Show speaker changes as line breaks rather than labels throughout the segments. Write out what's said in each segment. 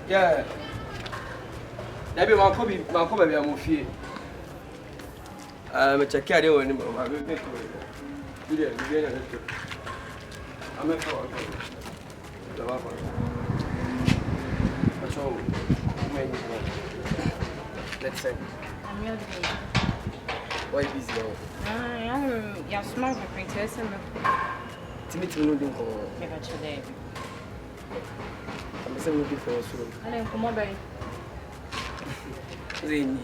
Yeah. Maybe my baby, I'm with you. I'm a check out of anymore. I'm a call. That's all. Let's say.
I'm your baby.
Why busy now?
You're smart, princess.
Timothy, no, don't go.
Never today.
I'm saying looking for us.
I don't come over.
Rainy.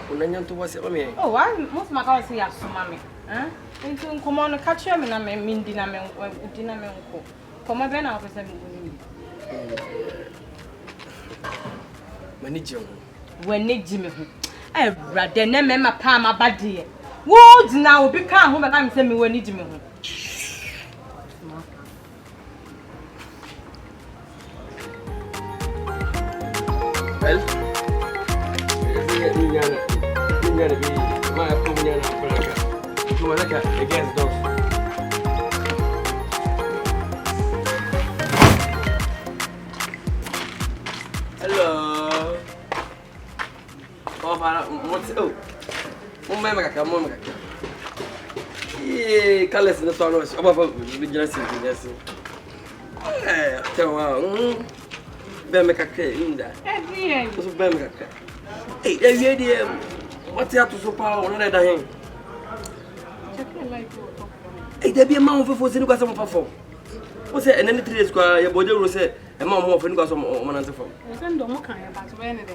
When I to was it,
Oh, why most my girls say yes, mammy. Eh? Into come on, catch him and I mean dinner. Come on, Ben, I'll be sending
Manager.
when need Jimmy. I rather name my palm, my body. Woods now become home and I'm sending when need Jimmy.
Well, you're going to be my opinion against those. Hello. Oh, Mama, yeah, colors in the sun was about vigilance. Bemeka in that. Hey, what's that to so power on another hand? Hey, there be a man for sitting with some perform. What's it? And then 3 days ago, your body will say, a man more for you got some one answer from.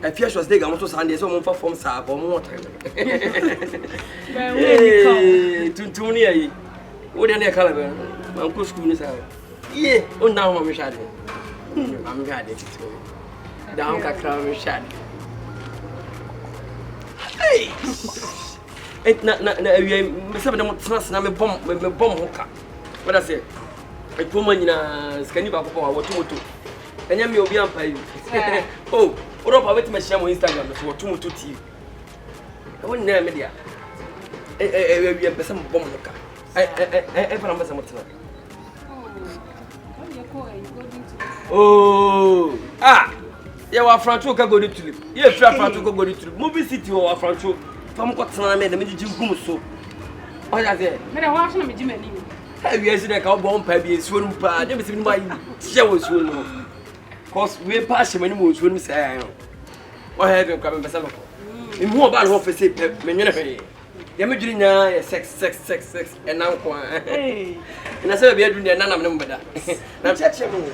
I fear she was taking almost Sunday, so one perform sap or more time. To near what any color, Uncle School is out. Yeah, oh, now I'm shady. I'm ready to down a crown shad. Hey! It's not some of them trust and I'm a bomb with a bomb hooker. What I say? A woman in a skinny back or what to. And you will be up by you. Oh, what up? I went to my shame on Instagram for 2 TV. I wouldn't name media. A some bomb hooker. I remember some of oh, you are Franco go to tulip. You Franco go to tulip. Movie city or Franco. From what time made the Jim so. What are they?
But I watch them, Jimmy.
Have you seen a cowbomb baby? Swim pa, never seen my show swim. Cause we're passing many moons when we say, what have you come in in more about what we say, Menene. Imagine now, sex, and now, and I said, we are doing none of them better. Now, check him.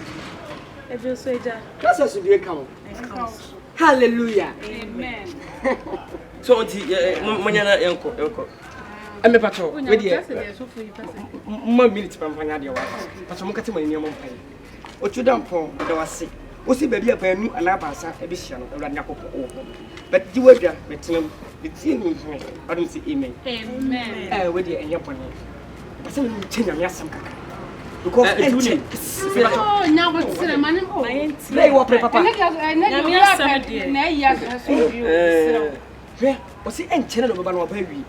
I just say that.
That's us to be a count. Hallelujah.
Amen.
So, Manana, uncle. I'm a patrol. With you, 1 minute from Panadia. But I'm cutting my name on pay. What you done for? I was sick. Was it baby a new Alabasa, a vision of Ranaco? But you were there with him. It's in me. I don't see email.
Amen.
With you and your pony. But some change of some because
oh, now what's the man? Oh,
play what papa. Was it any channel of a baby?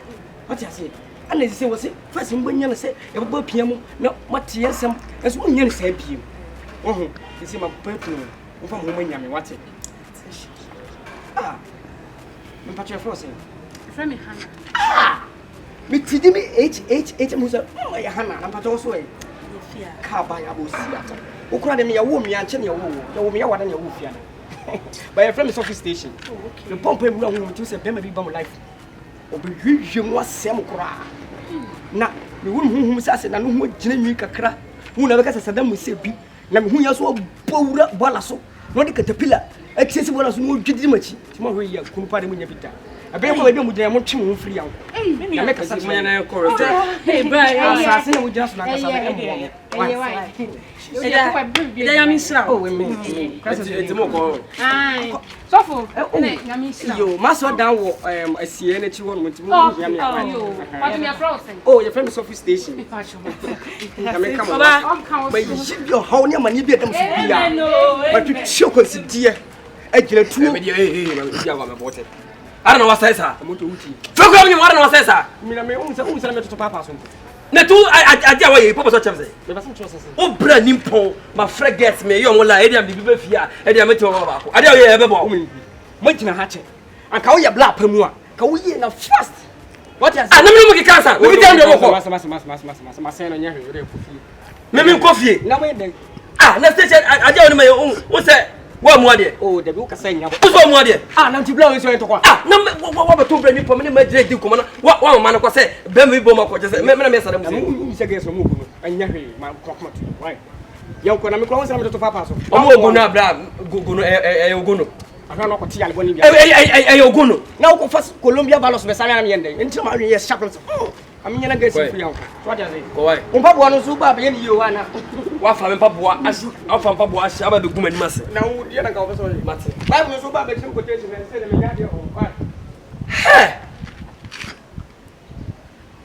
What I say? And they say, was it first in when you say, a boy piano, no, what yes, as one year said you. Oh, you see my personal from whom you watch it. Ah, Patrick Frozen.
From me, Hannah.
Ah, me Tiddy H. Musa, oh, my Hannah, and Patos way. Car by Abu Seattle. Who cried me a woman, and Chenny, you will be a one in your wolf. By a friend's office station. The pump him wrong to say, Pemmy bomb life. Or be you was some cry. Now, the woman who says, and who would Jimmy Cacra, who never gets a Saddam with Sebi, and who has all Bora Balasso, not a caterpillar, excessive as no Jidimachi, tomorrow you couldn't party with your pita. I bet I don't with them too free out. Hey, make us man and chorus. Hey, Brian, we just like a I am Israel. Oh, women. It's more.
So for
you must not down I see any one with you. Oh, your friend is office station. But you ship your whole name and you get them. But you show us, dear. I get 2 million. I don't know what says her. I'm going to eat. Forget me, what I know says her. I mean, I'm going to Papa.
na tu adia wa ye papa so chemse
me ba so
o bra nimpon ma fragets me yo mo la e dia bibi be fia e dia meti wa ba ko adia ye e be bo
mo tina ha che anka wo ye bla pamu a ka wo ye na fast what is
ah na me mo ki kansa we bi dia ndo ko
ma se no nya hwe kofi
me kofi
na mo ye den
ah na station adia wo me o se wa mu ade
oh de bi wo kasa nya
wo so mu ade
na nti bla wo so to kwa
na wa ba to bra nipo me ma dire di ko na wa ma na ko se be me bo ma ko je se me na me sare mu
mu se ge so mu gunu anya hwe ma kokoma to why yan ko na me ko won se na to papa so
o mo gunu abra gunu e gunu
aha no ko ti ale boni bia
e gunu
na ko fas Colombia balos be sare am yende nti ma ye sharp so am nyana ge si free yan so what is
ko why
on papa no so ba be ni yo ana
wa fa me papoa afa papoa asi aba be guma ni mase
na wo die na ka wo so
mate
ba no so ba be tim quotation na se me ya de o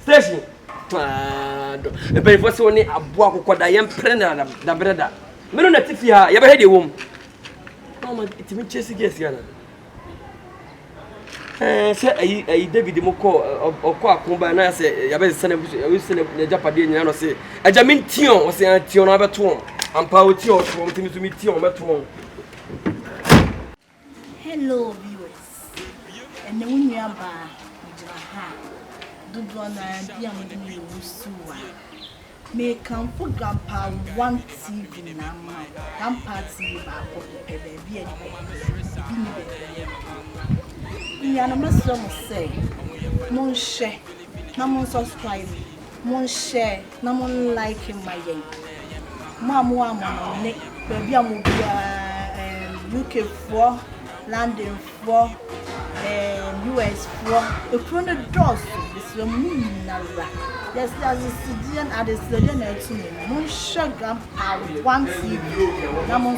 station twado e be fo se woni abo akokoda ye mpre na da breda me no na tifi ha ye be hede wom no ma itimi chesi gesi ana se ayi David moko okọ akomba na se ya be sene na japade nyina no se aja min tion o se tion na beto ampa o tion o mtimi so mi tion beto.
Hello viewers, and the winner ba ha do na bia mo ni wusuwa me kan for grandpa one TV na ma grandpa TV ba ko pe bia ni ya no maso mo say mon share na mon subscribe mon share na mon like my yen mo no ne bia mo bia UK for London for US for the front doors is the moon nara. Yes, there's a citizen at the citizen to me. Mon sugar one TV. Namon